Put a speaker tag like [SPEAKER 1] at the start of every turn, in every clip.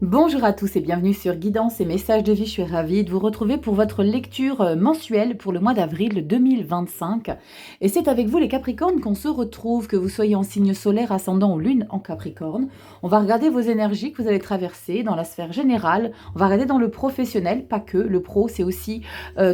[SPEAKER 1] Bonjour à tous et bienvenue sur Guidance et Messages de vie. Je suis ravie de vous retrouver pour votre lecture mensuelle pour le mois d'avril 2025. Et c'est avec vous les Capricornes qu'on se retrouve, que vous soyez en signe solaire, ascendant ou lune en Capricorne. On va regarder vos énergies que vous allez traverser dans la sphère générale. On va regarder dans le professionnel, pas que. Le pro, c'est aussi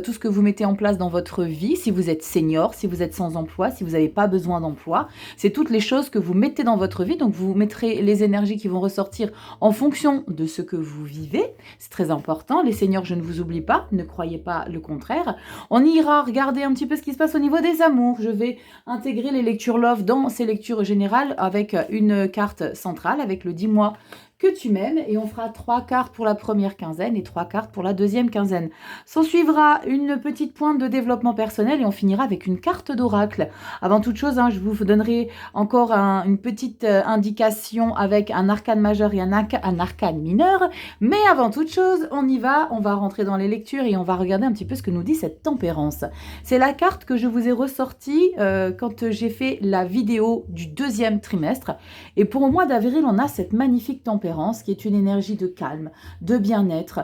[SPEAKER 1] tout ce que vous mettez en place dans votre vie. Si vous êtes senior, si vous êtes sans emploi, si vous n'avez pas besoin d'emploi. C'est toutes les choses que vous mettez dans votre vie. Donc vous mettrez les énergies qui vont ressortir en fonction de ce que vous vivez. C'est très important. Les seigneurs, je ne vous oublie pas. Ne croyez pas le contraire. On ira regarder un petit peu ce qui se passe au niveau des amours. Je vais intégrer les lectures love dans ces lectures générales avec une carte centrale, avec le 10 mois que tu m'aimes, et on fera 3 cartes pour la première quinzaine et 3 cartes pour la deuxième quinzaine. S'en suivra une petite pointe de développement personnel et on finira avec une carte d'oracle. Avant toute chose, je vous donnerai encore une petite indication avec un arcane majeur et un arcane mineur, mais avant toute chose, on y va, on va rentrer dans les lectures et on va regarder un petit peu ce que nous dit cette tempérance. C'est la carte que je vous ai ressortie quand j'ai fait la vidéo du deuxième trimestre, et pour le mois d'avril, on a cette magnifique tempérance qui est une énergie de calme, de bien-être.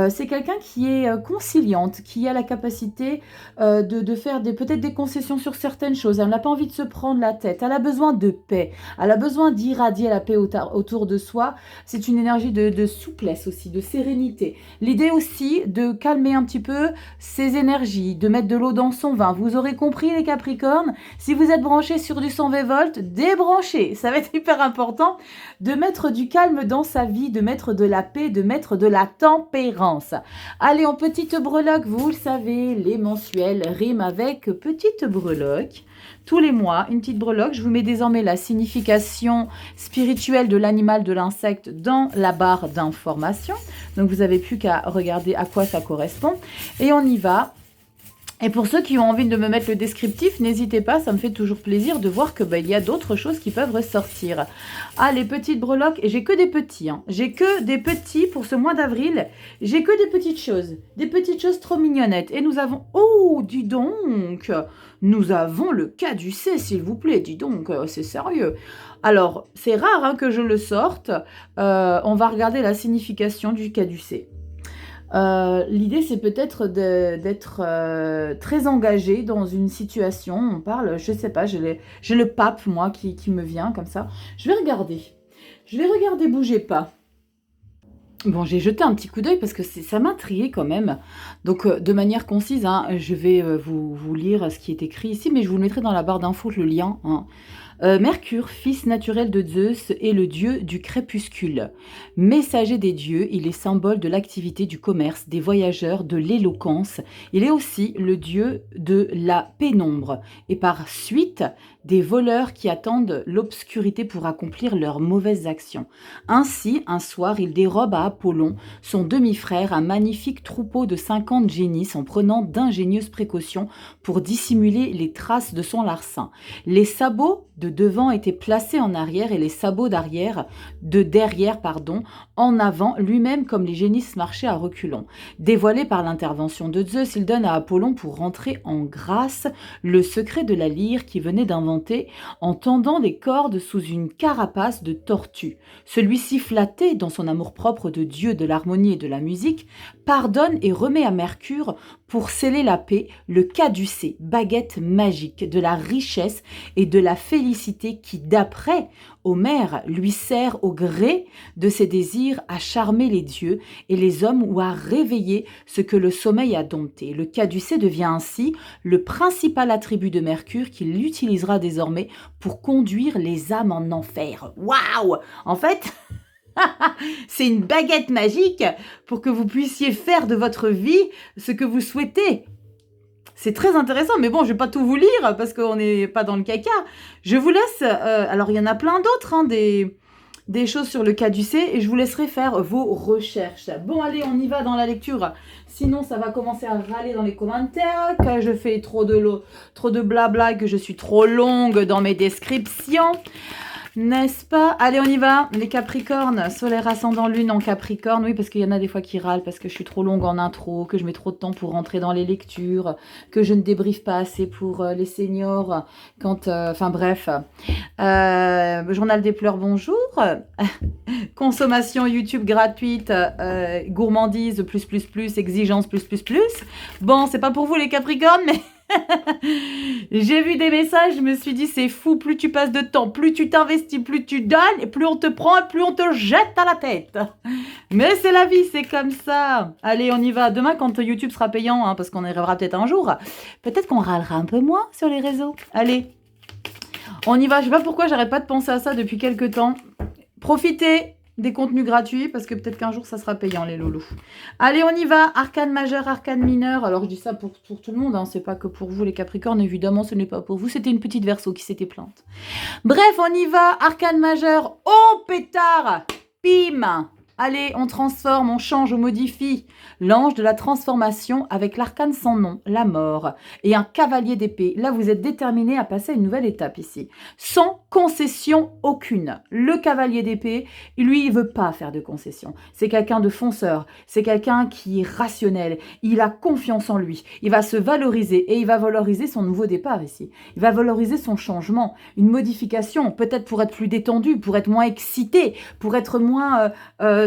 [SPEAKER 1] C'est quelqu'un qui est conciliante, qui a la capacité de faire peut-être des concessions sur certaines choses. Elle n'a pas envie de se prendre la tête. Elle a besoin de paix. Elle a besoin d'irradier la paix autour de soi. C'est une énergie de souplesse aussi, de sérénité. L'idée aussi de calmer un petit peu ses énergies, de mettre de l'eau dans son vin. Vous aurez compris les Capricornes, si vous êtes branchés sur du 120 volts, débranchez. Ça va être hyper important de mettre du calme dans sa vie, de mettre de la paix, de mettre de la tempérance. Allez, en petite breloque, vous le savez, les mensuels riment avec petite breloque. Tous les mois, une petite breloque. Je vous mets désormais la signification spirituelle de l'animal, de l'insecte dans la barre d'information. Donc, vous n'avez plus qu'à regarder à quoi ça correspond. Et on y va. Et pour ceux qui ont envie de me mettre le descriptif, n'hésitez pas, ça me fait toujours plaisir de voir que il y a d'autres choses qui peuvent ressortir. Ah, les petites breloques, et j'ai que des petits, j'ai que des petits pour ce mois d'avril, j'ai que des petites choses trop mignonnettes. Et nous avons, oh, dis donc, nous avons le caducée, s'il vous plaît, dis donc, c'est sérieux. Alors, c'est rare que je le sorte, on va regarder la signification du caducée. L'idée, c'est peut-être d'être très engagé dans une situation. On parle, je sais pas, j'ai le pape, moi, qui me vient comme ça. Je vais regarder, bougez pas. Bon, j'ai jeté un petit coup d'œil parce que ça m'a intrigué quand même. Donc, de manière concise, je vais vous lire ce qui est écrit ici, mais je vous le mettrai dans la barre d'infos, le lien. Mercure, fils naturel de Zeus, est le dieu du crépuscule. Messager des dieux, il est symbole de l'activité du commerce, des voyageurs, de l'éloquence. Il est aussi le dieu de la pénombre et par suite des voleurs qui attendent l'obscurité pour accomplir leurs mauvaises actions. Ainsi, un soir, il dérobe à Apollon, son demi-frère, un magnifique troupeau de 50 génisses en prenant d'ingénieuses précautions pour dissimuler les traces de son larcin. Les sabots de devant étaient placés en arrière et les sabots de derrière, en avant, lui-même comme les génisses marchaient à reculons. Dévoilé par l'intervention de Zeus, il donne à Apollon pour rentrer en grâce le secret de la lyre qu'il venait d'inventer en tendant des cordes sous une carapace de tortue. Celui-ci, flatté dans son amour-propre de Dieu, de l'harmonie et de la musique, pardonne et remet à Mercure, pour sceller la paix, le caducée, baguette magique de la richesse et de la félicité qui, d'après Homère, lui sert au gré de ses désirs à charmer les dieux et les hommes ou à réveiller ce que le sommeil a dompté. Le caducée devient ainsi le principal attribut de Mercure qu'il utilisera désormais pour conduire les âmes en enfer. Waouh! En fait... c'est une baguette magique pour que vous puissiez faire de votre vie ce que vous souhaitez. C'est très intéressant, mais bon, je ne vais pas tout vous lire parce qu'on n'est pas dans le caca. Je vous laisse, alors il y en a plein d'autres, des choses sur le caducée, et je vous laisserai faire vos recherches. Bon, allez, on y va dans la lecture. Sinon, ça va commencer à râler dans les commentaires, que je fais trop de blabla, que je suis trop longue dans mes descriptions. N'est-ce pas? Allez, on y va. Les Capricornes, solaire ascendant lune en Capricorne. Oui, parce qu'il y en a des fois qui râlent parce que je suis trop longue en intro, que je mets trop de temps pour rentrer dans les lectures, que je ne débriefe pas assez pour les seniors. Quand, enfin bref. Journal des pleurs, bonjour. Consommation YouTube gratuite, gourmandise, exigence, Bon, c'est pas pour vous les Capricornes, mais... J'ai vu des messages, je me suis dit c'est fou, plus tu passes de temps, plus tu t'investis, plus tu donnes, et plus on te prend, et plus on te jette à la tête. Mais c'est la vie, c'est comme ça. Allez, on y va. Demain, quand YouTube sera payant, hein, parce qu'on y rêvera peut-être un jour, peut-être qu'on râlera un peu moins sur les réseaux. Allez, on y va. Je sais pas pourquoi j'arrête pas de penser à ça depuis quelques temps. Profitez des contenus gratuits, parce que peut-être qu'un jour, ça sera payant, les loulous. Allez, on y va. Arcane majeur, arcane mineur. Alors, je dis ça pour tout le monde, hein. C'est pas que pour vous, les Capricornes. Évidemment, ce n'est pas pour vous. C'était une petite Verseau qui s'était plainte. Bref, on y va. Arcane majeur. Oh, pétard. Pim. Allez, on transforme, on change, on modifie. L'ange de la transformation avec l'arcane sans nom, la mort, et un cavalier d'épée. Là, vous êtes déterminé à passer à une nouvelle étape ici. Sans concession aucune. Le cavalier d'épée, lui, il veut pas faire de concession. C'est quelqu'un de fonceur. C'est quelqu'un qui est rationnel. Il a confiance en lui. Il va se valoriser et il va valoriser son nouveau départ ici. Il va valoriser son changement, une modification, peut-être pour être plus détendu, pour être moins excité, pour être moins...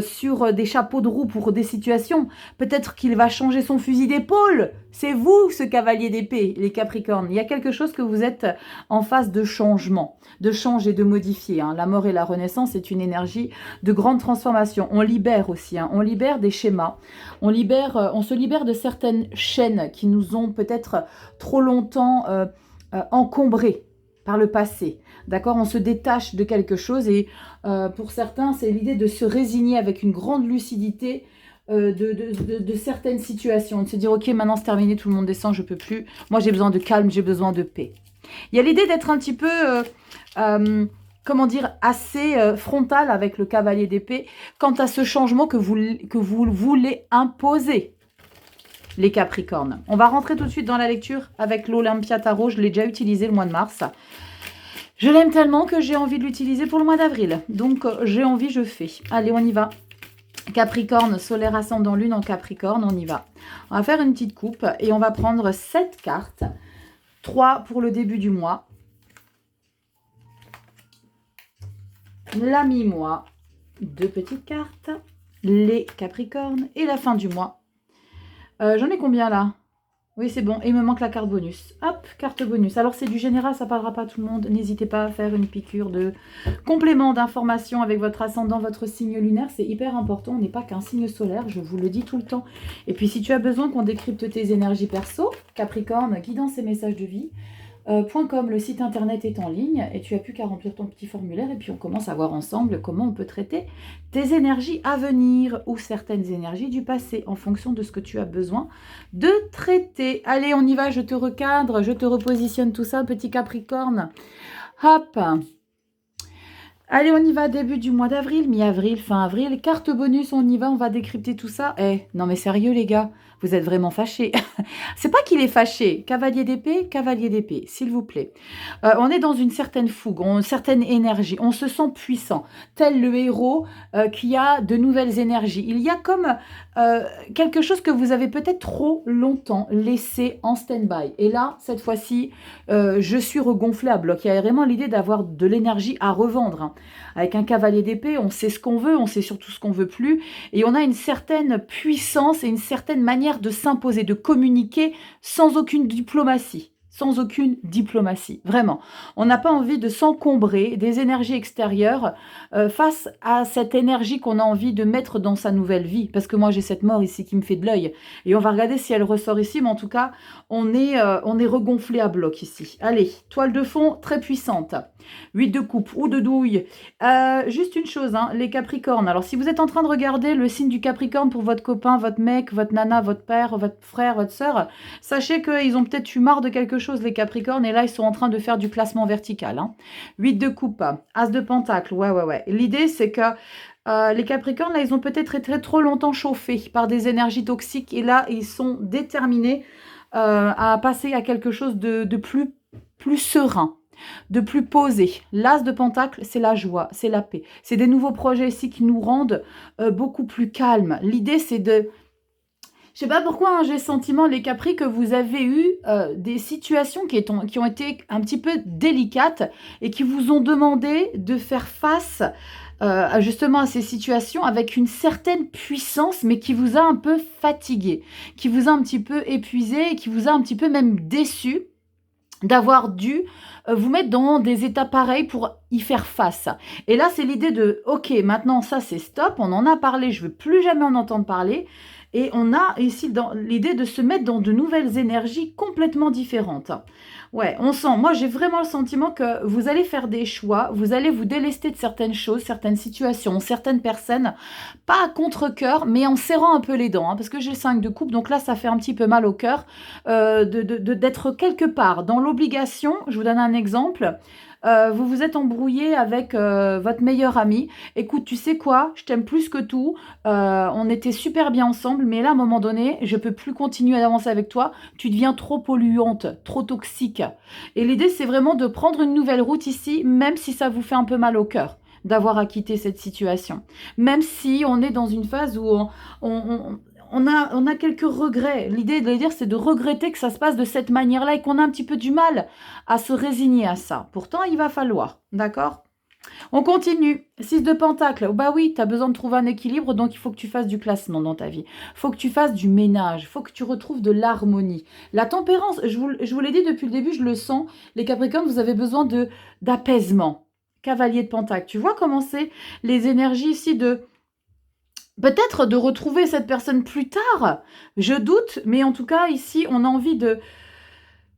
[SPEAKER 1] sur des chapeaux de roue pour des situations. Peut-être qu'il va changer son fusil d'épaule. C'est vous, ce cavalier d'épée, les Capricornes. Il y a quelque chose que vous êtes en phase de changement, de changer, de modifier. Hein. La mort et la renaissance, c'est une énergie de grande transformation. On libère aussi, hein. On libère des schémas. On se libère de certaines chaînes qui nous ont peut-être trop longtemps encombrés par le passé. D'accord, on se détache de quelque chose et pour certains, c'est l'idée de se résigner avec une grande lucidité de certaines situations, de se dire ok, maintenant c'est terminé, tout le monde descend, je peux plus. Moi, j'ai besoin de calme, j'ai besoin de paix. Il y a l'idée d'être un petit peu, comment dire, assez frontal avec le cavalier d'épée quant à ce changement que vous voulez imposer. Les Capricornes. On va rentrer tout de suite dans la lecture avec l'Olympia Tarot. Je l'ai déjà utilisé le mois de mars. Je l'aime tellement que j'ai envie de l'utiliser pour le mois d'avril. Donc, j'ai envie, je fais. Allez, on y va. Capricorne, solaire ascendant lune en Capricorne, on y va. On va faire une petite coupe et on va prendre 7 cartes. 3 pour le début du mois. La mi-mois. 2 petites cartes. Les Capricornes. Et la fin du mois. J'en ai combien là? Oui, c'est bon. Et il me manque la carte bonus. Hop, carte bonus. Alors, c'est du général, ça ne parlera pas à tout le monde. N'hésitez pas à faire une piqûre de complément d'information avec votre ascendant, votre signe lunaire. C'est hyper important. On n'est pas qu'un signe solaire, je vous le dis tout le temps. Et puis, si tu as besoin qu'on décrypte tes énergies perso, Capricorne, guidance et messages de vie, .com, le site internet est en ligne et tu as plus qu'à remplir ton petit formulaire et puis on commence à voir ensemble comment on peut traiter tes énergies à venir ou certaines énergies du passé en fonction de ce que tu as besoin de traiter. Allez, on y va, je te recadre, je te repositionne tout ça, petit Capricorne. Hop. Allez, on y va, début du mois d'avril, mi-avril, fin avril. Carte bonus, on y va, on va décrypter tout ça. Eh, non mais sérieux les gars, vous êtes vraiment fâchés. C'est pas qu'il est fâché. Cavalier d'épée, s'il vous plaît. On est dans une certaine fougue, une certaine énergie. On se sent puissant, tel le héros qui a de nouvelles énergies. Il y a comme quelque chose que vous avez peut-être trop longtemps laissé en stand-by. Et là, cette fois-ci, je suis regonflée à bloc. Il y a vraiment l'idée d'avoir de l'énergie à revendre. Hein. Avec un cavalier d'épée, on sait ce qu'on veut, on sait surtout ce qu'on veut plus. Et on a une certaine puissance et une certaine manière de s'imposer, de communiquer sans aucune diplomatie. Sans aucune diplomatie, vraiment. On n'a pas envie de s'encombrer des énergies extérieures face à cette énergie qu'on a envie de mettre dans sa nouvelle vie. Parce que moi, j'ai cette mort ici qui me fait de l'œil. Et on va regarder si elle ressort ici, mais en tout cas, on est regonflé à bloc ici. Allez, toile de fond très puissante. 8 de coupe ou de douille. Juste une chose, hein, les Capricornes. Alors, si vous êtes en train de regarder le signe du Capricorne pour votre copain, votre mec, votre nana, votre père, votre frère, votre soeur, sachez qu'ils ont peut-être eu marre de quelque chose, les Capricornes, et là, ils sont en train de faire du classement vertical. Hein. 8 de coupe, as de pentacle, ouais. L'idée, c'est que les Capricornes, là, ils ont peut-être été trop longtemps chauffés par des énergies toxiques, et là, ils sont déterminés à passer à quelque chose de plus serein. de plus posé. L'as de pentacle, c'est la joie, c'est la paix. C'est des nouveaux projets ici qui nous rendent beaucoup plus calmes. L'idée, c'est de... Je sais pas pourquoi, hein, j'ai le sentiment, les Capri, que vous avez eu des situations qui ont été un petit peu délicates et qui vous ont demandé de faire face justement à ces situations avec une certaine puissance, mais qui vous a un peu fatigué, qui vous a un petit peu épuisé et qui vous a un petit peu même déçu d'avoir dû vous mettre dans des états pareils pour y faire face. Et là, c'est l'idée de, ok, maintenant ça c'est stop, on en a parlé, je veux plus jamais en entendre parler. Et on a ici l'idée de se mettre dans de nouvelles énergies complètement différentes. Ouais, on sent, moi j'ai vraiment le sentiment que vous allez faire des choix, vous allez vous délester de certaines choses, certaines situations, certaines personnes, pas à contre-cœur, mais en serrant un peu les dents, hein, parce que j'ai le 5 de coupe, donc là ça fait un petit peu mal au cœur d'être quelque part dans l'obligation. Je vous donne un exemple. Vous vous êtes embrouillé avec votre meilleur ami. Écoute, tu sais quoi? Je t'aime plus que tout. On était super bien ensemble, mais là, à un moment donné, je peux plus continuer à avancer avec toi. Tu deviens trop polluante, trop toxique. Et l'idée, c'est vraiment de prendre une nouvelle route ici, même si ça vous fait un peu mal au cœur d'avoir à quitter cette situation. Même si on est dans une phase où on a quelques regrets. L'idée de le dire, c'est de regretter que ça se passe de cette manière-là et qu'on a un petit peu du mal à se résigner à ça. Pourtant, il va falloir, d'accord? On continue. 6 de pentacle. Oh bah oui, tu as besoin de trouver un équilibre, donc il faut que tu fasses du classement dans ta vie. Il faut que tu fasses du ménage. Il faut que tu retrouves de l'harmonie. La tempérance, je vous l'ai dit depuis le début, je le sens. Les Capricornes, vous avez besoin d'apaisement. Cavalier de pentacle. Tu vois comment c'est les énergies ici de... Peut-être de retrouver cette personne plus tard, je doute, mais en tout cas, ici, on a envie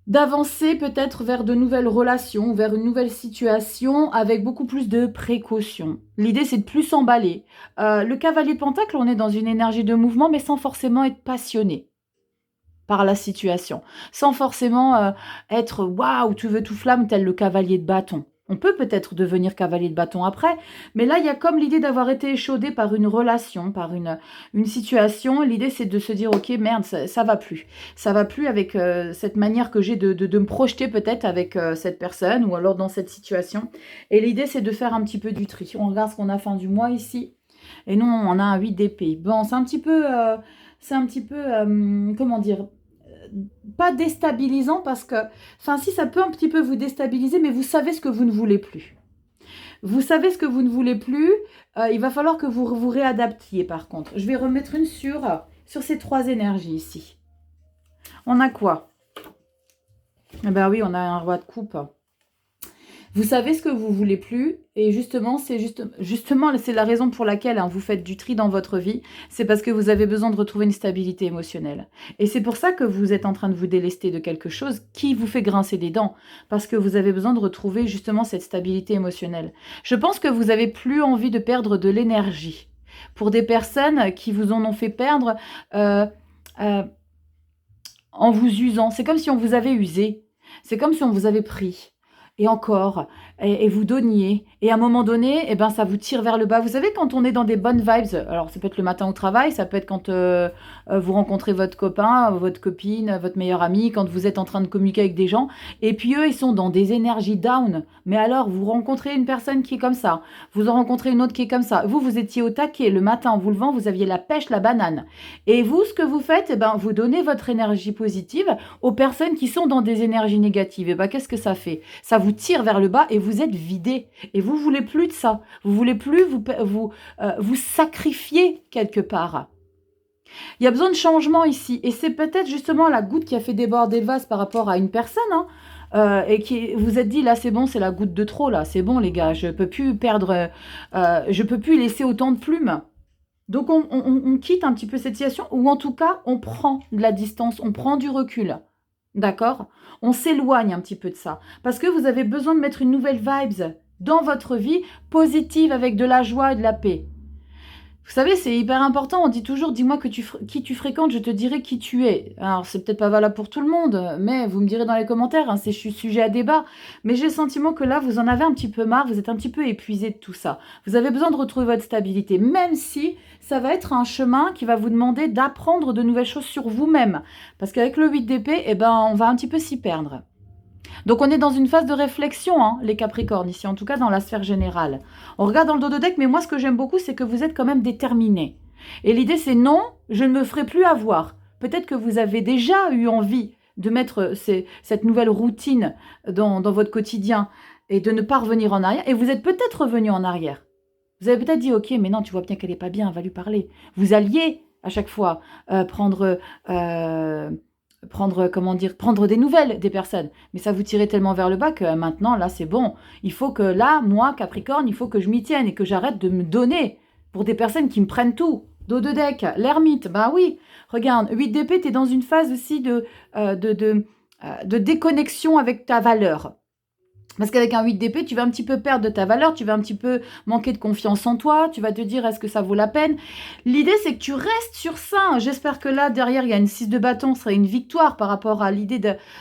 [SPEAKER 1] d'avancer peut-être vers de nouvelles relations, vers une nouvelle situation avec beaucoup plus de précaution. L'idée, c'est de plus s'emballer. Le cavalier de pentacle, on est dans une énergie de mouvement, mais sans forcément être passionné par la situation, sans forcément être « waouh, tu veux tout flamme » tel le cavalier de bâton. On peut peut-être devenir cavalier de bâton après, mais là, il y a comme l'idée d'avoir été échaudé par une relation, par une situation. L'idée, c'est de se dire, ok, merde, ça va plus. Ça va plus avec cette manière que j'ai de me projeter peut-être avec cette personne ou alors dans cette situation. Et l'idée, c'est de faire un petit peu du tri. On regarde ce qu'on a fin du mois ici. Et non, on a un 8 d'épée. Bon, c'est un petit peu, comment dire, pas déstabilisant parce que, enfin si, ça peut un petit peu vous déstabiliser, mais vous savez ce que vous ne voulez plus. Vous savez ce que vous ne voulez plus, il va falloir que vous vous réadaptiez par contre. Je vais remettre une sur ces 3 énergies ici. On a quoi? Eh ben oui, on a un roi de coupe. Vous savez ce que vous voulez plus et justement, c'est la raison pour laquelle vous faites du tri dans votre vie. C'est parce que vous avez besoin de retrouver une stabilité émotionnelle. Et c'est pour ça que vous êtes en train de vous délester de quelque chose qui vous fait grincer des dents. Parce que vous avez besoin de retrouver justement cette stabilité émotionnelle. Je pense que vous n'avez plus envie de perdre de l'énergie. Pour des personnes qui vous en ont fait perdre en vous usant. C'est comme si on vous avait usé. C'est comme si on vous avait pris. Et encore, et vous donniez. Et à un moment donné, eh ben, ça vous tire vers le bas. Vous savez, quand on est dans des bonnes vibes, alors ça peut être le matin au travail, ça peut être quand vous rencontrez votre copain, votre copine, votre meilleur ami, quand vous êtes en train de communiquer avec des gens, et puis eux, ils sont dans des énergies down. Mais alors, vous rencontrez une personne qui est comme ça, vous en rencontrez une autre qui est comme ça. Vous étiez au taquet, le matin, en vous levant, vous aviez la pêche, la banane. Et vous, ce que vous faites, eh ben, vous donnez votre énergie positive aux personnes qui sont dans des énergies négatives. Et ben, qu'est-ce que ça fait? Ça vous tire vers le bas et vous êtes vidé. Et vous voulez plus de ça. Vous voulez plus vous sacrifier quelque part. Il y a besoin de changement ici. Et c'est peut-être justement la goutte qui a fait déborder le vase par rapport à une personne. Et qui vous êtes dit, là c'est bon, c'est la goutte de trop. Là, c'est bon les gars, je peux plus perdre, je peux plus laisser autant de plumes. Donc on quitte un petit peu cette situation. Ou en tout cas, on prend de la distance, on prend du recul. D'accord? On s'éloigne un petit peu de ça. Parce que vous avez besoin de mettre une nouvelle vibes dans votre vie, positive, avec de la joie et de la paix. Vous savez, c'est hyper important. On dit toujours, dis-moi qui tu fréquentes, je te dirai qui tu es. Alors, c'est peut-être pas valable pour tout le monde, mais vous me direz dans les commentaires, c'est sujet à débat. Mais j'ai le sentiment que là, vous en avez un petit peu marre, vous êtes un petit peu épuisé de tout ça. Vous avez besoin de retrouver votre stabilité, même si ça va être un chemin qui va vous demander d'apprendre de nouvelles choses sur vous-même. Parce qu'avec le 8 d'épée, eh ben, on va un petit peu s'y perdre. Donc on est dans une phase de réflexion, hein, les Capricornes, ici, en tout cas dans la sphère générale. On regarde dans le dos de deck, mais moi ce que j'aime beaucoup, c'est que vous êtes quand même déterminés. Et l'idée c'est non, je ne me ferai plus avoir. Peut-être que vous avez déjà eu envie de mettre cette nouvelle routine dans votre quotidien et de ne pas revenir en arrière. Et vous êtes peut-être revenu en arrière. Vous avez peut-être dit, ok, mais non, tu vois bien qu'elle n'est pas bien, va lui parler. Vous alliez à chaque fois prendre des nouvelles des personnes. Mais ça vous tirait tellement vers le bas que maintenant, là, c'est bon. Il faut que là, moi, Capricorne, il faut que je m'y tienne et que j'arrête de me donner pour des personnes qui me prennent tout. Dos de deck, l'ermite, bah oui. Regarde, 8 d'épée, tu es dans une phase aussi de déconnexion avec ta valeur. Parce qu'avec un 8 d'épée, tu vas un petit peu perdre de ta valeur, tu vas un petit peu manquer de confiance en toi, tu vas te dire est-ce que ça vaut la peine. L'idée, c'est que tu restes sur ça. J'espère que là, derrière, il y a une 6 de bâton, ce serait une victoire par rapport à l'idée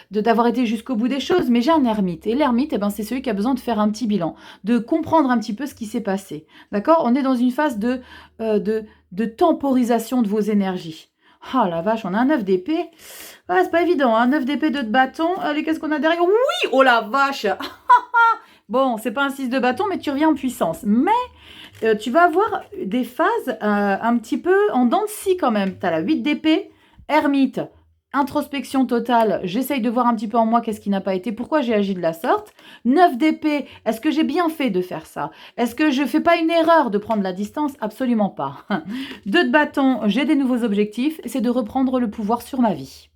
[SPEAKER 1] d'avoir été jusqu'au bout des choses. Mais j'ai un ermite. Et l'ermite, c'est celui qui a besoin de faire un petit bilan, de comprendre un petit peu ce qui s'est passé. D'accord? On est dans une phase de temporisation de vos énergies. Oh la vache, on a un 9 d'épée. Ah, c'est pas évident, un 9 d'épée, 2 de bâton. Allez, qu'est-ce qu'on a derrière? Oui! Oh la vache! Bon, c'est pas un 6 de bâton, mais tu reviens en puissance. Mais tu vas avoir des phases un petit peu en dents de scie quand même. Tu as la 8 d'épée, ermite, introspection totale. J'essaye de voir un petit peu en moi qu'est-ce qui n'a pas été, pourquoi j'ai agi de la sorte. 9 d'épée, est-ce que j'ai bien fait de faire ça? Est-ce que je fais pas une erreur de prendre la distance? Absolument pas. 2 de bâton, j'ai des nouveaux objectifs, c'est de reprendre le pouvoir sur ma vie.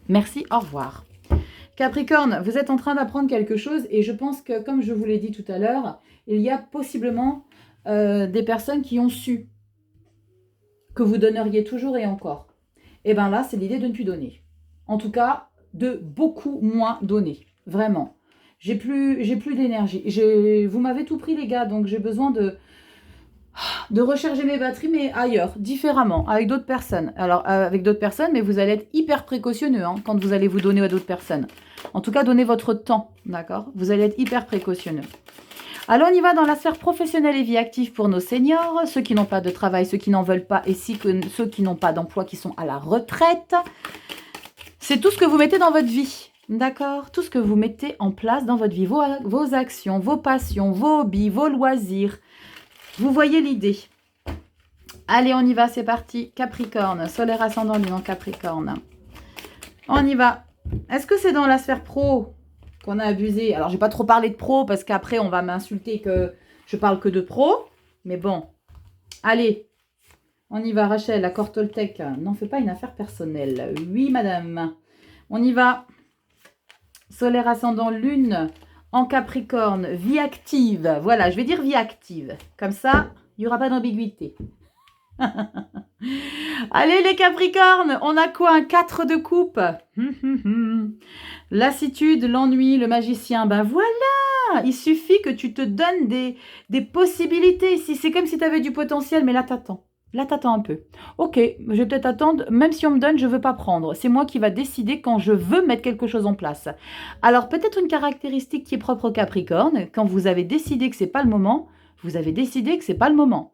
[SPEAKER 1] Merci, au revoir. Capricorne, vous êtes en train d'apprendre quelque chose et je pense que, comme je vous l'ai dit tout à l'heure, il y a possiblement des personnes qui ont su que vous donneriez toujours et encore. Et bien là, c'est l'idée de ne plus donner. En tout cas, de beaucoup moins donner. Vraiment. J'ai plus d'énergie. Vous m'avez tout pris, les gars, donc j'ai besoin de recharger mes batteries, mais ailleurs, différemment, avec d'autres personnes. Alors, avec d'autres personnes, mais vous allez être hyper précautionneux quand vous allez vous donner à d'autres personnes. En tout cas, donnez votre temps, d'accord? Vous allez être hyper précautionneux. Alors, on y va dans la sphère professionnelle et vie active pour nos seniors, ceux qui n'ont pas de travail, ceux qui n'en veulent pas, et ceux qui n'ont pas d'emploi, qui sont à la retraite. C'est tout ce que vous mettez dans votre vie, d'accord? Tout ce que vous mettez en place dans votre vie, vos actions, vos passions, vos hobbies, vos loisirs. Vous voyez l'idée. Allez, on y va, c'est parti. Capricorne, solaire ascendant lune en Capricorne. On y va. Est-ce que c'est dans la sphère pro qu'on a abusé? Alors, je n'ai pas trop parlé de pro parce qu'après, on va m'insulter que je parle que de pro. Mais bon, allez, on y va. Rachel, accord Toltec. N'en fais pas une affaire personnelle. Oui, madame. On y va. Solaire ascendant lune en Capricorne, vie active. Voilà, je vais dire vie active. Comme ça, il n'y aura pas d'ambiguïté. Allez les Capricornes, on a quoi? Un 4 de coupe. Lassitude, l'ennui, le magicien. Ben voilà, il suffit que tu te donnes des possibilités ici. C'est comme si tu avais du potentiel, mais là t'attends. Là, t'attends un peu. Ok, je vais peut-être attendre. Même si on me donne, je ne veux pas prendre. C'est moi qui va décider quand je veux mettre quelque chose en place. Alors, peut-être une caractéristique qui est propre au Capricorne. Quand vous avez décidé que ce n'est pas le moment, vous avez décidé que ce n'est pas le moment.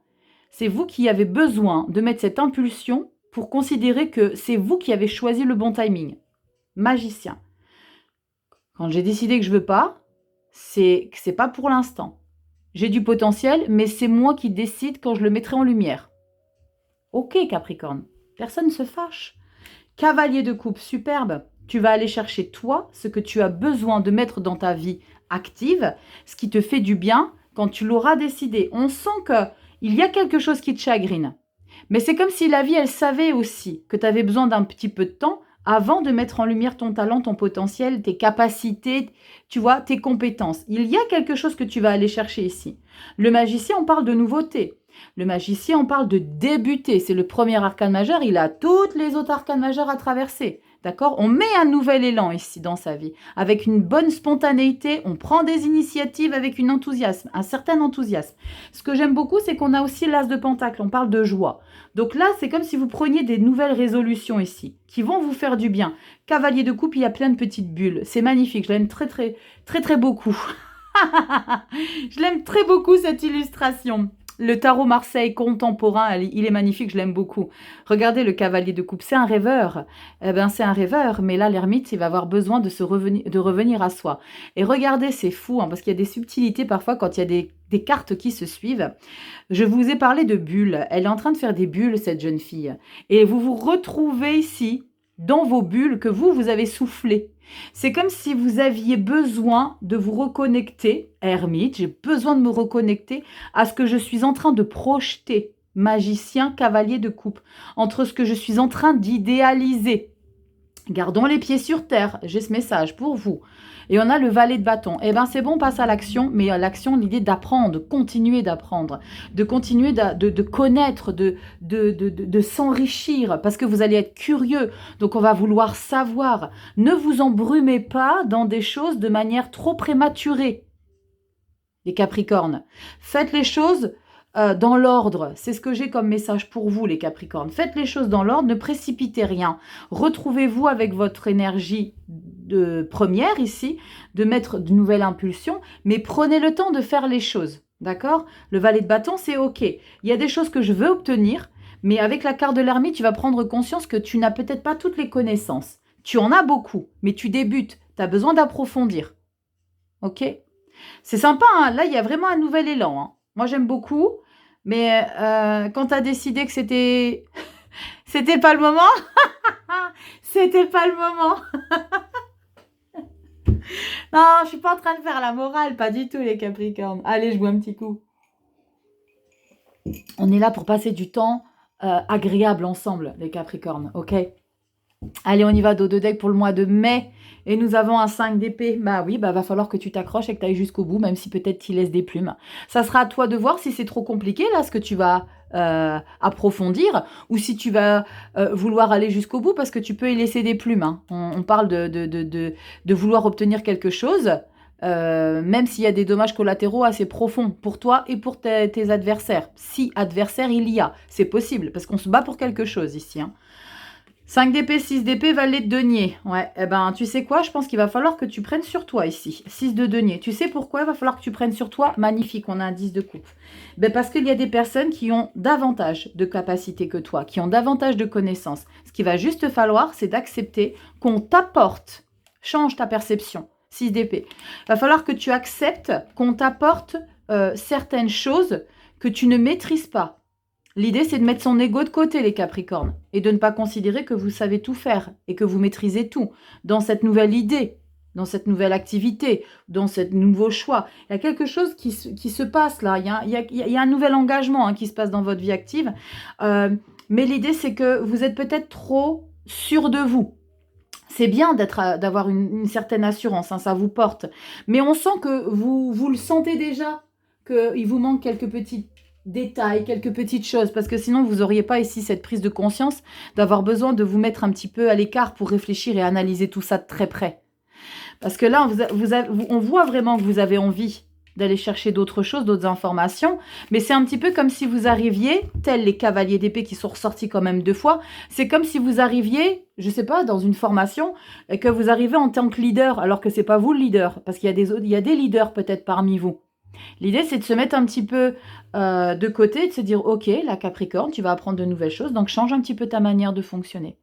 [SPEAKER 1] C'est vous qui avez besoin de mettre cette impulsion pour considérer que c'est vous qui avez choisi le bon timing. Magicien. Quand j'ai décidé que je ne veux pas, c'est que ce n'est pas pour l'instant. J'ai du potentiel, mais c'est moi qui décide quand je le mettrai en lumière. Ok Capricorne, personne ne se fâche. Cavalier de coupe, superbe. Tu vas aller chercher toi, ce que tu as besoin de mettre dans ta vie active, ce qui te fait du bien quand tu l'auras décidé. On sent qu'il y a quelque chose qui te chagrine. Mais c'est comme si la vie, elle savait aussi que tu avais besoin d'un petit peu de temps avant de mettre en lumière ton talent, ton potentiel, tes capacités, tu vois, tes compétences. Il y a quelque chose que tu vas aller chercher ici. Le magicien, on parle de nouveauté. Le magicien, on parle de débuter. C'est le premier arcane majeur. Il a toutes les autres arcanes majeurs à traverser. D'accord? On met un nouvel élan ici dans sa vie. Avec une bonne spontanéité, on prend des initiatives avec un certain enthousiasme. Ce que j'aime beaucoup, c'est qu'on a aussi l'as de pentacle. On parle de joie. Donc là, c'est comme si vous preniez des nouvelles résolutions ici, qui vont vous faire du bien. Cavalier de coupe, il y a plein de petites bulles. C'est magnifique. Je l'aime très, très, très, très beaucoup. Je l'aime très beaucoup, cette illustration. Le tarot Marseille contemporain, il est magnifique, je l'aime beaucoup. Regardez le cavalier de coupe, c'est un rêveur. Eh ben, c'est un rêveur, mais là, l'ermite, il va avoir besoin de revenir à soi. Et regardez, c'est fou, hein, parce qu'il y a des subtilités parfois quand il y a des cartes qui se suivent. Je vous ai parlé de bulles. Elle est en train de faire des bulles, cette jeune fille. Et vous vous retrouvez ici, dans vos bulles que vous avez soufflées. C'est comme si vous aviez besoin de vous reconnecter, ermite, j'ai besoin de me reconnecter à ce que je suis en train de projeter, magicien, cavalier de coupe, entre ce que je suis en train d'idéaliser. Gardons les pieds sur terre, j'ai ce message pour vous. Et on a le valet de bâton. Eh bien, c'est bon, passe à l'action, mais l'action, l'idée d'apprendre, de continuer d'apprendre, de continuer de connaître, de s'enrichir, parce que vous allez être curieux, donc on va vouloir savoir. Ne vous embrumez pas dans des choses de manière trop prématurée, les Capricornes. Faites les choses dans l'ordre. C'est ce que j'ai comme message pour vous, les Capricornes. Faites les choses dans l'ordre, ne précipitez rien. Retrouvez-vous avec votre énergie de première ici, de mettre de nouvelles impulsions, mais prenez le temps de faire les choses. D'accord? Le valet de bâton, c'est OK. Il y a des choses que je veux obtenir, mais avec la carte de l'ermite, tu vas prendre conscience que tu n'as peut-être pas toutes les connaissances. Tu en as beaucoup, mais tu débutes. Tu as besoin d'approfondir. OK? C'est sympa, hein? Là, il y a vraiment un nouvel élan. Hein. Moi, j'aime beaucoup. Mais quand tu as décidé que c'était pas le moment, c'était pas le moment. Non, je suis pas en train de faire la morale, pas du tout, les Capricornes. Allez, je bois un petit coup. On est là pour passer du temps agréable ensemble, les Capricornes, ok? Allez, on y va, dos de deck pour le mois de mai. Et nous avons un 5 d'épée. Bah oui, va falloir que tu t'accroches et que tu ailles jusqu'au bout, même si peut-être tu laisses des plumes. Ça sera à toi de voir si c'est trop compliqué, là, ce que tu vas approfondir, ou si tu vas vouloir aller jusqu'au bout, parce que tu peux y laisser des plumes. Hein. On parle de vouloir obtenir quelque chose, même s'il y a des dommages collatéraux assez profonds pour toi et pour tes adversaires. Si adversaire il y a, c'est possible, parce qu'on se bat pour quelque chose ici, hein. 5 d'épée, 6 d'épée, valet de denier. Ouais, eh ben, tu sais quoi? Je pense qu'il va falloir que tu prennes sur toi ici. 6 de denier. Tu sais pourquoi il va falloir que tu prennes sur toi? Magnifique, on a un 10 de coupe. Ben, parce qu'il y a des personnes qui ont davantage de capacités que toi, qui ont davantage de connaissances. Ce qu'il va juste falloir, c'est d'accepter qu'on t'apporte. Change ta perception. 6 d'épée. Il va falloir que tu acceptes qu'on t'apporte certaines choses que tu ne maîtrises pas. L'idée, c'est de mettre son ego de côté, les Capricornes, et de ne pas considérer que vous savez tout faire et que vous maîtrisez tout dans cette nouvelle idée, dans cette nouvelle activité, dans ce nouveau choix. Il y a quelque chose qui se passe là. Il y a un nouvel engagement qui se passe dans votre vie active. Mais l'idée, c'est que vous êtes peut-être trop sûr de vous. C'est bien d'avoir une certaine assurance, hein, ça vous porte. Mais on sent que vous le sentez déjà, qu'il vous manque quelques petites détails, quelques petites choses, parce que sinon vous n'auriez pas ici cette prise de conscience d'avoir besoin de vous mettre un petit peu à l'écart pour réfléchir et analyser tout ça de très près. Parce que là, on voit vraiment que vous avez envie d'aller chercher d'autres choses, d'autres informations, mais c'est un petit peu comme si vous arriviez, tels les cavaliers d'épée qui sont ressortis quand même 2 fois, c'est comme si vous arriviez, je sais pas, dans une formation, et que vous arrivez en tant que leader, alors que c'est pas vous le leader, parce qu'il y a des leaders peut-être parmi vous. L'idée, c'est de se mettre un petit peu de côté et de se dire, ok, la Capricorne, tu vas apprendre de nouvelles choses, donc change un petit peu ta manière de fonctionner.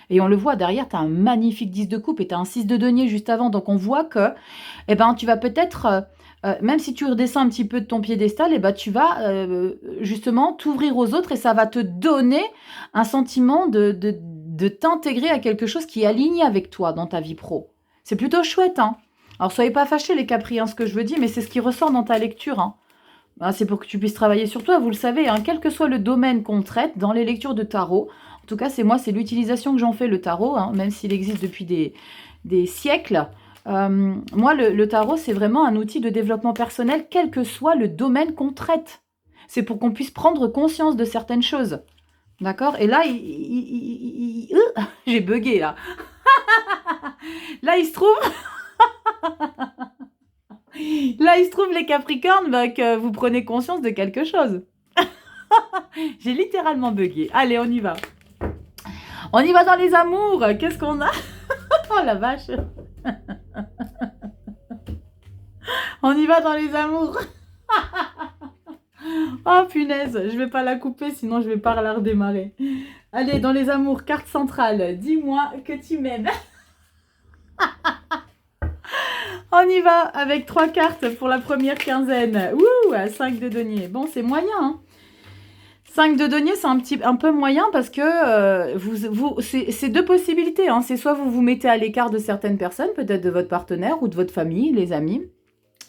[SPEAKER 1] Et on le voit, derrière, tu as un magnifique 10 de coupe et tu as un 6 de denier juste avant, donc on voit que tu vas peut-être, même si tu redescends un petit peu de ton piédestal, tu vas justement t'ouvrir aux autres et ça va te donner un sentiment de t'intégrer à quelque chose qui est aligné avec toi dans ta vie pro. C'est plutôt chouette, hein. Alors, soyez pas fâchés, les Capri, ce que je veux dire, mais c'est ce qui ressort dans ta lecture. Hein. C'est pour que tu puisses travailler sur toi, vous le savez, hein, quel que soit le domaine qu'on traite dans les lectures de tarot. En tout cas, c'est l'utilisation que j'en fais, le tarot, hein, même s'il existe depuis des siècles. Moi, le tarot, c'est vraiment un outil de développement personnel, quel que soit le domaine qu'on traite. C'est pour qu'on puisse prendre conscience de certaines choses. D'accord? Et là, j'ai bugué, là. Là, il se trouve... Là, il se trouve, les Capricornes, que vous prenez conscience de quelque chose. J'ai littéralement bugué. Allez, on y va. On y va dans les amours. Qu'est-ce qu'on a? Oh la vache. On y va dans les amours. Oh punaise, je vais pas la couper, sinon je vais pas la redémarrer. Allez, dans les amours, carte centrale, dis-moi que tu m'aimes. On y va avec 3 cartes pour la première quinzaine. Ouh, 5 de denier. Bon, c'est moyen, hein. 5 de denier, c'est un peu moyen parce que c'est deux possibilités, hein. C'est soit vous vous mettez à l'écart de certaines personnes, peut-être de votre partenaire ou de votre famille, les amis.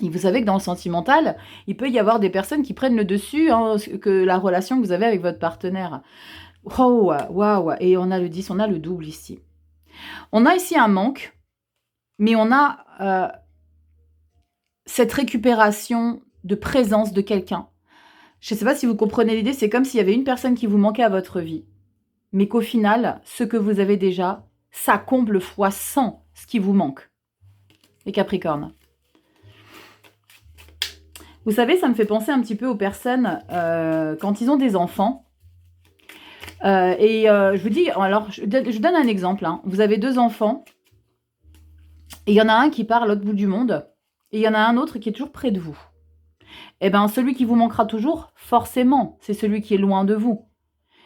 [SPEAKER 1] Et vous savez que dans le sentimental, il peut y avoir des personnes qui prennent le dessus, hein, que la relation que vous avez avec votre partenaire. Oh, waouh. Et on a le 10, on a le double ici. On a ici un manque, mais on a cette récupération de présence de quelqu'un. Je ne sais pas si vous comprenez l'idée, c'est comme s'il y avait une personne qui vous manquait à votre vie, mais qu'au final, ce que vous avez déjà, ça comble fois 100 ce qui vous manque. Les Capricornes. Vous savez, ça me fait penser un petit peu aux personnes quand ils ont des enfants. Je vous dis, alors je donne un exemple. Hein. Vous avez 2 enfants, et il y en a un qui part à l'autre bout du monde, et il y en a un autre qui est toujours près de vous. Eh bien, celui qui vous manquera toujours, forcément, c'est celui qui est loin de vous.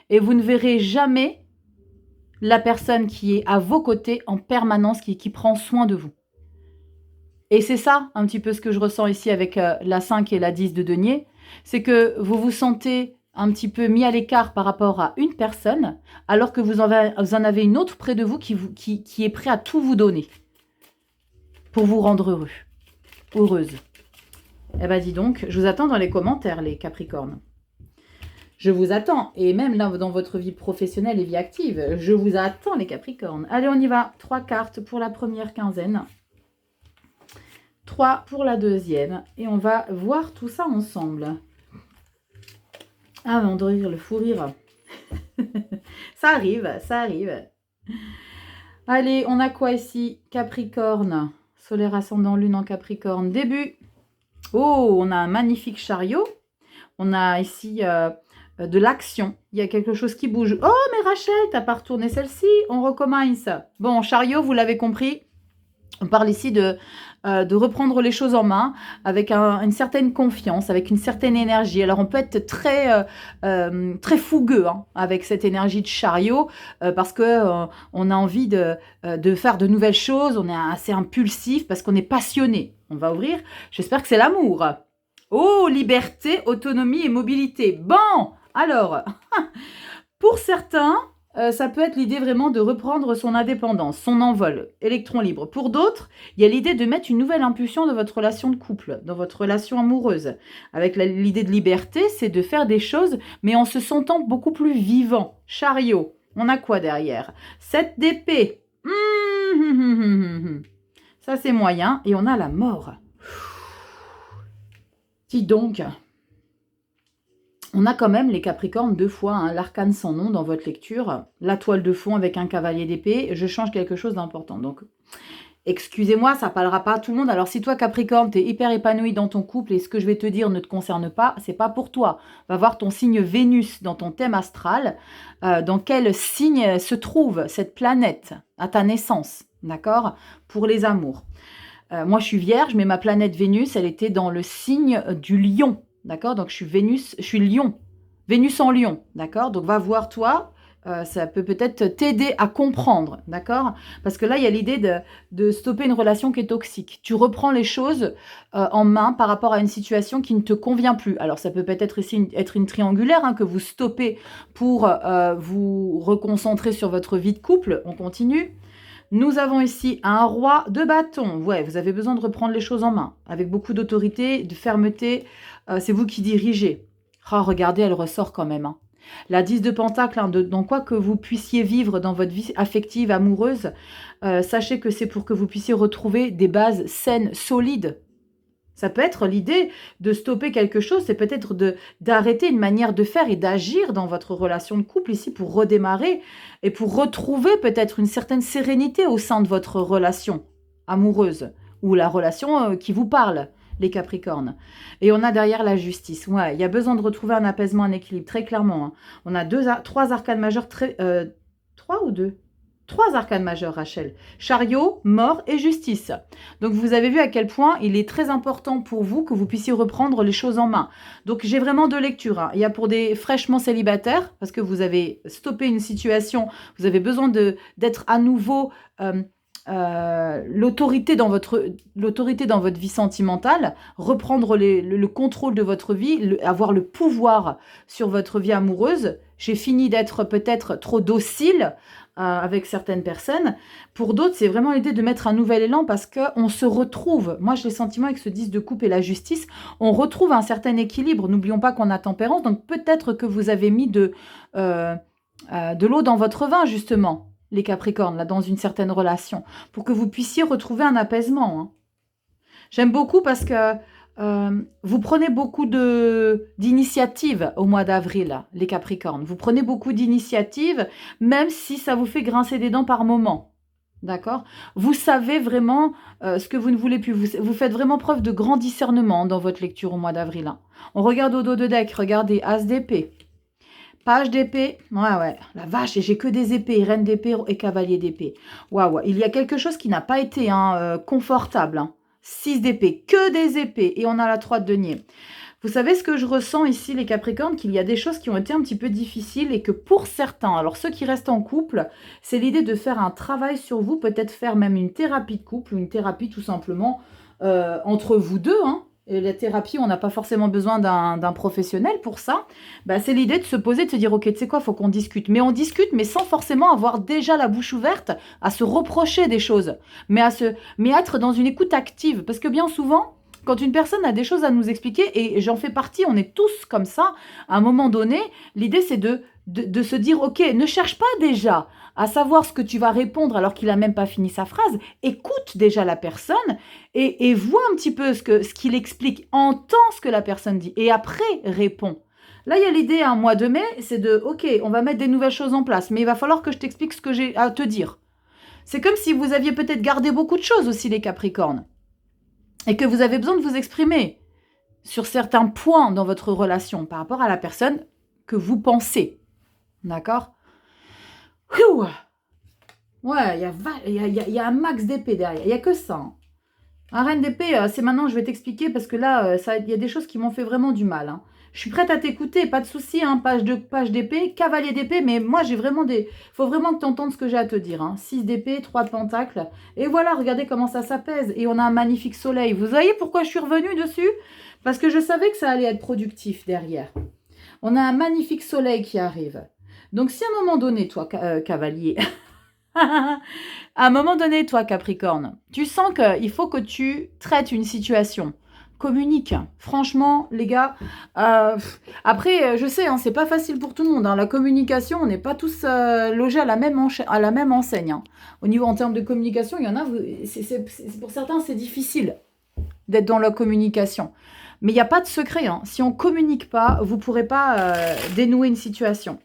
[SPEAKER 1] Et vous ne verrez jamais la personne qui est à vos côtés en permanence, qui prend soin de vous. Et c'est ça, un petit peu ce que je ressens ici avec la 5 et la 10 de denier, c'est que vous vous sentez un petit peu mis à l'écart par rapport à une personne, alors que vous en avez une autre près de vous qui est prêt à tout vous donner pour vous rendre heureux, heureuse. Eh bien, dis donc, je vous attends dans les commentaires, les Capricornes. Je vous attends. Et même là, dans votre vie professionnelle et vie active, je vous attends, les Capricornes. Allez, on y va. 3 cartes pour la première quinzaine. 3 pour la deuxième. Et on va voir tout ça ensemble. Ah, mais on doit rire, le fou rire. Ça arrive, ça arrive. Allez, on a quoi ici? Capricorne. Solaire ascendant lune en Capricorne. Début. Oh, on a un magnifique chariot. On a ici de l'action. Il y a quelque chose qui bouge. Oh, mais Rachel, t'as pas retourné celle-ci. On recommence. Bon, chariot, vous l'avez compris. On parle ici de reprendre les choses en main avec une certaine confiance, avec une certaine énergie. Alors, on peut être très, très fougueux hein, avec cette énergie de chariot parce que on a envie de faire de nouvelles choses. On est assez impulsif parce qu'on est passionné. On va ouvrir. J'espère que c'est l'amour. Oh, liberté, autonomie et mobilité. Bon, alors, pour certains, ça peut être l'idée vraiment de reprendre son indépendance, son envol, électron libre. Pour d'autres, il y a l'idée de mettre une nouvelle impulsion dans votre relation de couple, dans votre relation amoureuse. Avec l'idée de liberté, c'est de faire des choses, mais en se sentant beaucoup plus vivant. Chariot, on a quoi derrière? 7 d'épée. Ça, c'est moyen. Et on a la mort. Dis donc, on a quand même les Capricornes 2 fois, hein, l'arcane sans nom dans votre lecture, la toile de fond avec un cavalier d'épée, je change quelque chose d'important. Donc, excusez-moi, ça parlera pas à tout le monde. Alors, si toi, Capricorne, tu es hyper épanoui dans ton couple et ce que je vais te dire ne te concerne pas, c'est pas pour toi. Va voir ton signe Vénus dans ton thème astral, dans quel signe se trouve cette planète à ta naissance, d'accord? Pour les amours. Moi, je suis vierge, mais ma planète Vénus, elle était dans le signe du lion. D'accord? Donc, je suis lion. Vénus en lion. D'accord? Donc, va voir toi. Ça peut peut-être t'aider à comprendre. D'accord? Parce que là, il y a l'idée de stopper une relation qui est toxique. Tu reprends les choses en main par rapport à une situation qui ne te convient plus. Alors, ça peut peut-être ici être une triangulaire hein, que vous stoppez pour vous reconcentrer sur votre vie de couple. On continue. Nous avons ici un roi de bâton. Ouais, vous avez besoin de reprendre les choses en main. Avec beaucoup d'autorité, de fermeté. C'est vous qui dirigez. Oh, regardez, elle ressort quand même. Hein. La 10 de pentacle, hein, dans quoi que vous puissiez vivre dans votre vie affective, amoureuse, sachez que c'est pour que vous puissiez retrouver des bases saines, solides. Ça peut être l'idée de stopper quelque chose, c'est peut-être d'arrêter une manière de faire et d'agir dans votre relation de couple ici pour redémarrer et pour retrouver peut-être une certaine sérénité au sein de votre relation amoureuse ou la relation qui vous parle, les Capricornes. Et on a derrière la justice. Ouais, il y a besoin de retrouver un apaisement, un équilibre, très clairement. Hein. On a 3 arcanes majeures, 3 ou 2 3 arcanes majeures, Rachel. Chariot, mort et justice. Donc, vous avez vu à quel point il est très important pour vous que vous puissiez reprendre les choses en main. Donc, j'ai vraiment 2 lectures. Hein. Il y a pour des fraîchement célibataires, parce que vous avez stoppé une situation, vous avez besoin d'être à nouveau... l'autorité dans votre vie sentimentale, reprendre le contrôle de votre vie, avoir le pouvoir sur votre vie amoureuse. J'ai fini d'être peut-être trop docile avec certaines personnes. Pour d'autres, c'est vraiment l'idée de mettre un nouvel élan parce qu'on se retrouve. Moi, j'ai le sentiment avec ce 10 de coupe et la justice, on retrouve un certain équilibre. N'oublions pas qu'on a tempérance, donc peut-être que vous avez mis de l'eau dans votre vin, justement. Les Capricornes, là, dans une certaine relation, pour que vous puissiez retrouver un apaisement. Hein. J'aime beaucoup parce que vous prenez beaucoup d'initiatives au mois d'avril, les Capricornes. Vous prenez beaucoup d'initiatives, même si ça vous fait grincer des dents par moment. D'accord? Vous savez vraiment ce que vous ne voulez plus. Vous faites vraiment preuve de grand discernement dans votre lecture au mois d'avril. Hein. On regarde au dos de deck, regardez, As d'épée. Page d'épée, ouais, la vache, et j'ai que des épées, reine d'épée et cavalier d'épée. Waouh, il y a quelque chose qui n'a pas été confortable. Hein. 6 d'épée, que des épées, et on a la 3 de denier. Vous savez ce que je ressens ici, les Capricornes, qu'il y a des choses qui ont été un petit peu difficiles et que pour certains, alors ceux qui restent en couple, c'est l'idée de faire un travail sur vous, peut-être faire même une thérapie de couple ou une thérapie tout simplement entre vous deux, hein. Et la thérapie, on n'a pas forcément besoin d'un professionnel pour ça. Bah, c'est l'idée de se poser, de se dire, ok, tu sais quoi, il faut qu'on discute. Mais on discute, mais sans forcément avoir déjà la bouche ouverte à se reprocher des choses, mais être dans une écoute active. Parce que bien souvent, quand une personne a des choses à nous expliquer, et j'en fais partie, on est tous comme ça, à un moment donné, l'idée c'est de se dire, ok, ne cherche pas déjà à savoir ce que tu vas répondre alors qu'il n'a même pas fini sa phrase. Écoute déjà la personne et vois un petit peu ce qu'il explique, entends ce que la personne dit et après réponds. Là, il y a l'idée, un mois de mai, c'est de, ok, on va mettre des nouvelles choses en place, mais il va falloir que je t'explique ce que j'ai à te dire. C'est comme si vous aviez peut-être gardé beaucoup de choses aussi, les Capricornes, et que vous avez besoin de vous exprimer sur certains points dans votre relation par rapport à la personne que vous pensez. D'accord ? Ouais, il y a un max d'épée derrière. Il n'y a que ça. Hein. Un reine d'épée, c'est maintenant, je vais t'expliquer parce que là, il y a des choses qui m'ont fait vraiment du mal. Hein. Je suis prête à t'écouter, pas de souci, hein, page d'épée, cavalier d'épée, mais moi, j'ai vraiment des... faut vraiment que tu entendes ce que j'ai à te dire. Hein. 6 d'épée, 3 de pentacle. Et voilà, regardez comment ça s'apaise. Et on a un magnifique soleil. Vous voyez pourquoi je suis revenue dessus? Parce que je savais que ça allait être productif derrière. On a un magnifique soleil qui arrive. Donc, si à un moment donné, toi, cavalier... à un moment donné, toi, Capricorne, tu sens qu'il faut que tu traites une situation. Communique. Franchement, les gars, après, je sais, hein, c'est pas facile pour tout le monde. Hein. La communication, on n'est pas tous logés à la même enseigne. Hein. Au niveau, en termes de communication, il y en a, pour certains, c'est difficile d'être dans la communication. Mais il n'y a pas de secret. Hein. Si on ne communique pas, vous ne pourrez pas dénouer une situation.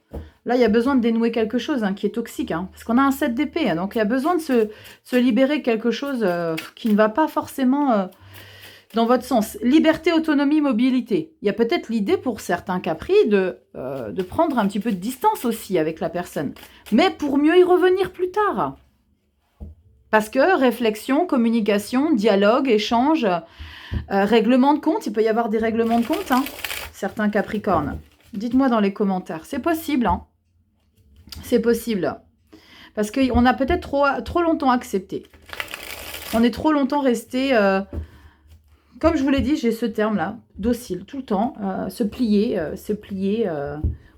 [SPEAKER 1] Là, il y a besoin de dénouer quelque chose hein, qui est toxique. Hein, parce qu'on a un 7 d'épée. Hein, donc, il y a besoin de se libérer quelque chose qui ne va pas forcément dans votre sens. Liberté, autonomie, mobilité. Il y a peut-être l'idée pour certains Capri de prendre un petit peu de distance aussi avec la personne. Mais pour mieux y revenir plus tard. Parce que réflexion, communication, dialogue, échange, règlement de compte. Il peut y avoir des règlements de compte, hein, certains Capricornes. Dites-moi dans les commentaires. C'est possible, hein. C'est possible. Parce qu'on a peut-être trop longtemps accepté. On est trop longtemps resté, comme je vous l'ai dit, j'ai ce terme-là, docile, tout le temps, se plier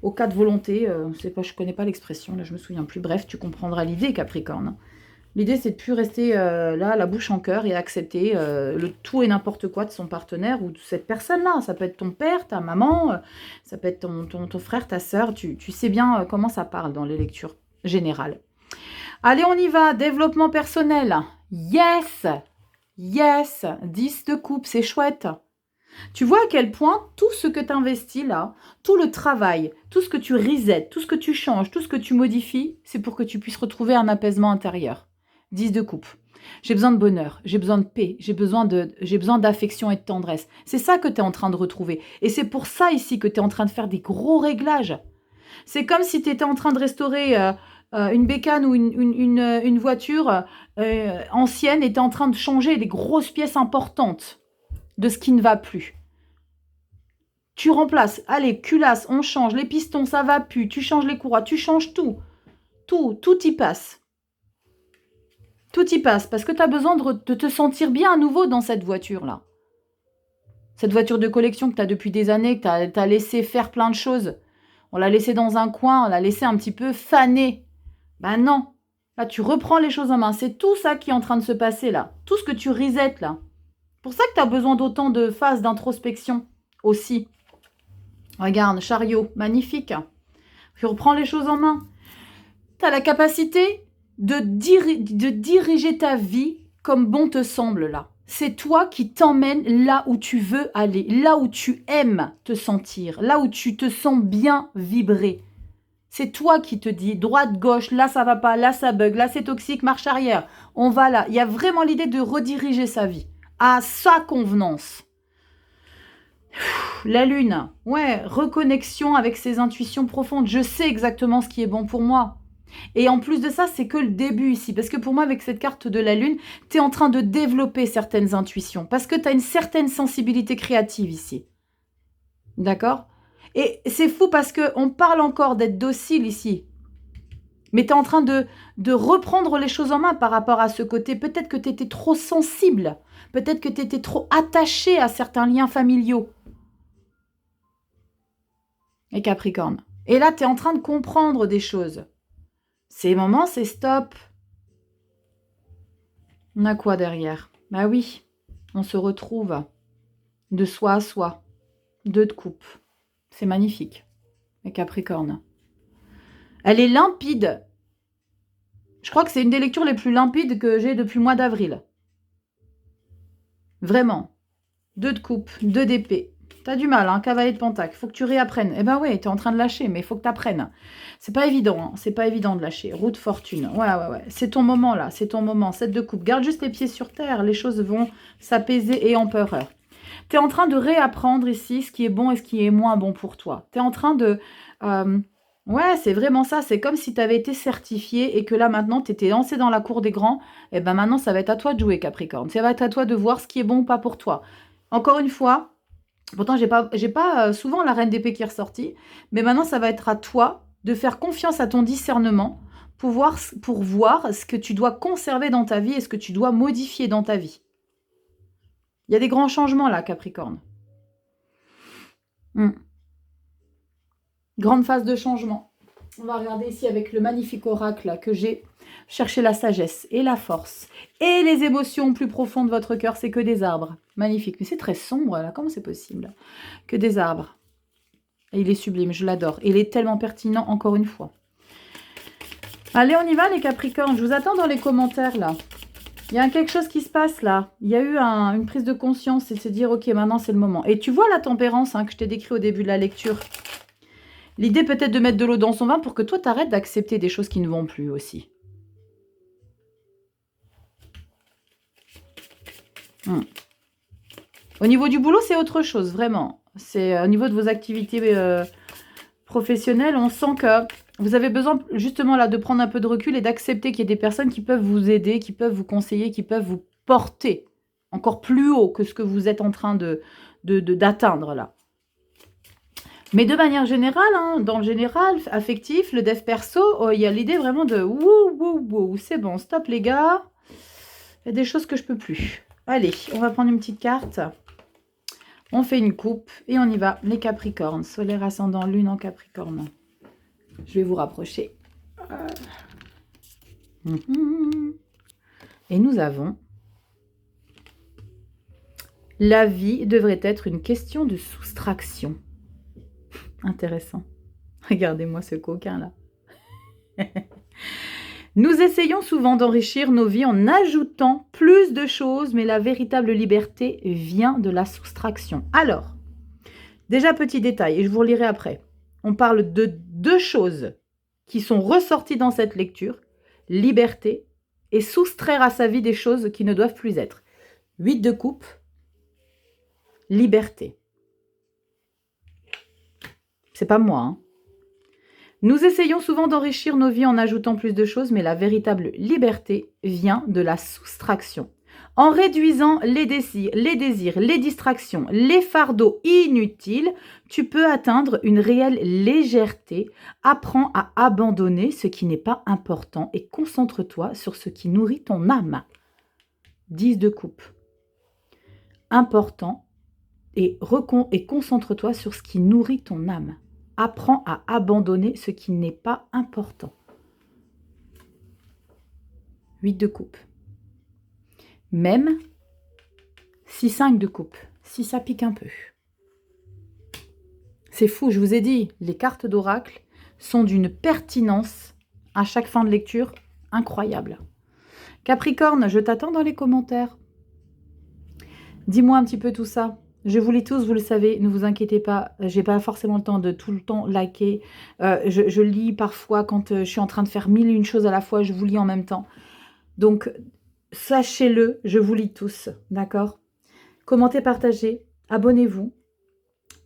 [SPEAKER 1] au cas de volonté. Je ne connais pas l'expression, là je me souviens plus. Bref, tu comprendras l'idée, Capricorne. L'idée, c'est de ne plus rester là, la bouche en cœur et accepter le tout et n'importe quoi de son partenaire ou de cette personne-là. Ça peut être ton père, ta maman, ça peut être ton frère, ta sœur. Tu sais bien comment ça parle dans les lectures générales. Allez, on y va. Développement personnel. Yes! Yes! 10 de coupe, c'est chouette. Tu vois à quel point tout ce que tu investis là, tout le travail, tout ce que tu resets, tout ce que tu changes, tout ce que tu modifies, c'est pour que tu puisses retrouver un apaisement intérieur. 10 de coupe. J'ai besoin de bonheur, j'ai besoin de paix, j'ai besoin d'affection et de tendresse. C'est ça que tu es en train de retrouver. Et c'est pour ça ici que tu es en train de faire des gros réglages. C'est comme si tu étais en train de restaurer une bécane ou une voiture ancienne et tu es en train de changer des grosses pièces importantes de ce qui ne va plus. Tu remplaces, allez, culasse, on change, les pistons, ça va plus, tu changes les courroies, tu changes tout. Tout y passe. Tout y passe, parce que tu as besoin de te sentir bien à nouveau dans cette voiture-là. Cette voiture de collection que tu as depuis des années, que tu as laissé faire plein de choses. On l'a laissée dans un coin, on l'a laissée un petit peu fanée. Ben non. Là, tu reprends les choses en main. C'est tout ça qui est en train de se passer là. Tout ce que tu reset là. C'est pour ça que tu as besoin d'autant de phases d'introspection aussi. Regarde, chariot, magnifique. Tu reprends les choses en main. Tu as la capacité de diriger ta vie comme bon te semble là. C'est toi qui t'emmènes là où tu veux aller, là où tu aimes te sentir, là où tu te sens bien vibrer. C'est toi qui te dis droite, gauche, là ça va pas, là ça bug, là c'est toxique, marche arrière. On va là. Il y a vraiment l'idée de rediriger sa vie à sa convenance. La lune, ouais, reconnexion avec ses intuitions profondes. Je sais exactement ce qui est bon pour moi. Et en plus de ça, c'est que le début ici. Parce que pour moi, avec cette carte de la lune, tu es en train de développer certaines intuitions. Parce que tu as une certaine sensibilité créative ici. D'accord? Et c'est fou parce qu'on parle encore d'être docile ici. Mais tu es en train de reprendre les choses en main par rapport à ce côté. Peut-être que tu étais trop sensible. Peut-être que tu étais trop attaché à certains liens familiaux. Et Capricorne. Et là, tu es en train de comprendre des choses. Ces moments, c'est stop. On a quoi derrière? Bah oui, on se retrouve de soi à soi. 2 de coupe. C'est magnifique. Et Capricorne. Elle est limpide. Je crois que c'est une des lectures les plus limpides que j'ai depuis le mois d'avril. Vraiment. 2 de coupe, 2 d'épée. T'as du mal, hein, cavalier de pentacle. Faut que tu réapprennes. Eh ben ouais, t'es en train de lâcher, mais il faut que t'apprennes. C'est pas évident, hein. C'est pas évident de lâcher. Roue de fortune. Ouais. C'est ton moment, là. C'est ton moment. 7 de coupe. Garde juste les pieds sur terre. Les choses vont s'apaiser et empeureur. T'es en train de réapprendre ici ce qui est bon et ce qui est moins bon pour toi. T'es en train de... ouais, c'est vraiment ça. C'est comme si t'avais été certifié et que là, maintenant, t'étais lancé dans la cour des grands. Et ben maintenant, ça va être à toi de jouer, Capricorne. Ça va être à toi de voir ce qui est bon ou pas pour toi. Encore une fois... Pourtant, j'ai pas souvent la reine d'épée qui est ressortie. Mais maintenant, ça va être à toi de faire confiance à ton discernement pour voir ce que tu dois conserver dans ta vie et ce que tu dois modifier dans ta vie. Il y a des grands changements là, Capricorne. Grande phase de changement. On va regarder ici avec le magnifique oracle là, que j'ai cherché la sagesse et la force et les émotions plus profondes de votre cœur. C'est que des arbres. Magnifique. Mais c'est très sombre là. Comment c'est possible? Que des arbres. Et il est sublime. Je l'adore. Il est tellement pertinent encore une fois. Allez, on y va les Capricornes. Je vous attends dans les commentaires là. Il y a quelque chose qui se passe là. Il y a eu une prise de conscience et de se dire ok, maintenant c'est le moment. Et tu vois la tempérance que je t'ai décrit au début de la lecture. L'idée peut-être de mettre de l'eau dans son vin pour que toi, t'arrêtes d'accepter des choses qui ne vont plus aussi. Au niveau du boulot, c'est autre chose, vraiment. C'est au niveau de vos activités professionnelles, on sent que vous avez besoin justement là de prendre un peu de recul et d'accepter qu'il y ait des personnes qui peuvent vous aider, qui peuvent vous conseiller, qui peuvent vous porter encore plus haut que ce que vous êtes en train d'atteindre là. Mais de manière générale, dans le général, affectif, le dev perso, il y a l'idée vraiment de wouh, c'est bon, stop les gars. Il y a des choses que je peux plus. Allez, on va prendre une petite carte. On fait une coupe et on y va. Les Capricornes, solaire, ascendant, lune en Capricorne. Je vais vous rapprocher. Et nous avons... La vie devrait être une question de soustraction. Intéressant. Regardez-moi ce coquin là. Nous essayons souvent d'enrichir nos vies en ajoutant plus de choses, mais la véritable liberté vient de la soustraction. Alors, déjà petit détail, et je vous relirai après. On parle de 2 choses qui sont ressorties dans cette lecture. Liberté et soustraire à sa vie des choses qui ne doivent plus être. 8 de coupe, liberté. C'est pas moi, Nous essayons souvent d'enrichir nos vies en ajoutant plus de choses, mais la véritable liberté vient de la soustraction. En réduisant les désirs, les distractions, les fardeaux inutiles, tu peux atteindre une réelle légèreté. Apprends à abandonner ce qui n'est pas important et concentre-toi sur ce qui nourrit ton âme. 10 de coupe. Important et concentre-toi sur ce qui nourrit ton âme. Apprends à abandonner ce qui n'est pas important. 8 de coupe. Même si 5 de coupe, si ça pique un peu. C'est fou, je vous ai dit, les cartes d'oracle sont d'une pertinence à chaque fin de lecture incroyable. Capricorne, je t'attends dans les commentaires. Dis-moi un petit peu tout ça. Je vous lis tous, vous le savez, ne vous inquiétez pas, j'ai pas forcément le temps de tout le temps liker. Je lis parfois quand je suis en train de faire 1001 choses à la fois, je vous lis en même temps. Donc, sachez-le, je vous lis tous, d'accord? Commentez, partagez, abonnez-vous.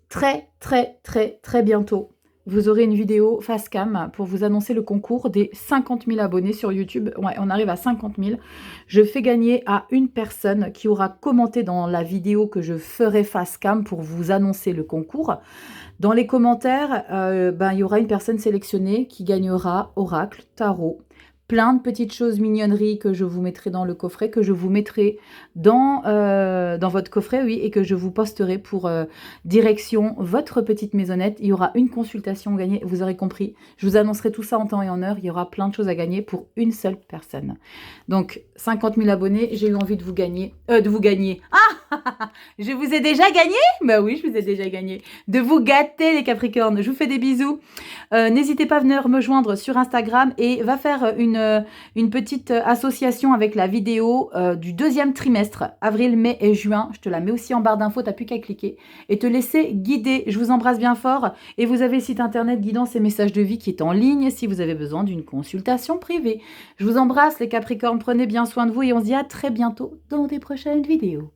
[SPEAKER 1] Très, très, très, très bientôt, vous aurez une vidéo face cam pour vous annoncer le concours des 50 000 abonnés sur YouTube. Ouais, on arrive à 50 000. Je fais gagner à une personne qui aura commenté dans la vidéo que je ferai face cam pour vous annoncer le concours. Dans les commentaires, il y aura une personne sélectionnée qui gagnera oracle, tarot, plein de petites choses mignonneries que je vous mettrai dans le coffret, que je vous mettrai dans votre coffret, oui, et que je vous posterai pour direction votre petite maisonnette. Il y aura une consultation gagnée, vous aurez compris. Je vous annoncerai tout ça en temps et en heure. Il y aura plein de choses à gagner pour une seule personne. Donc, 50 000 abonnés, j'ai eu envie de vous gagner. Ah je vous ai déjà gagné? Bah oui, je vous ai déjà gagné. De vous gâter, les Capricornes. Je vous fais des bisous. N'hésitez pas à venir me joindre sur Instagram et va faire une petite association avec la vidéo du deuxième trimestre, avril, mai et juin. Je te la mets aussi en barre d'infos, t'as plus qu'à cliquer et te laisser guider. Je vous embrasse bien fort et vous avez le site internet Guidance et Messages de Vie qui est en ligne si vous avez besoin d'une consultation privée. Je vous embrasse les Capricornes, prenez bien soin de vous et on se dit à très bientôt dans des prochaines vidéos.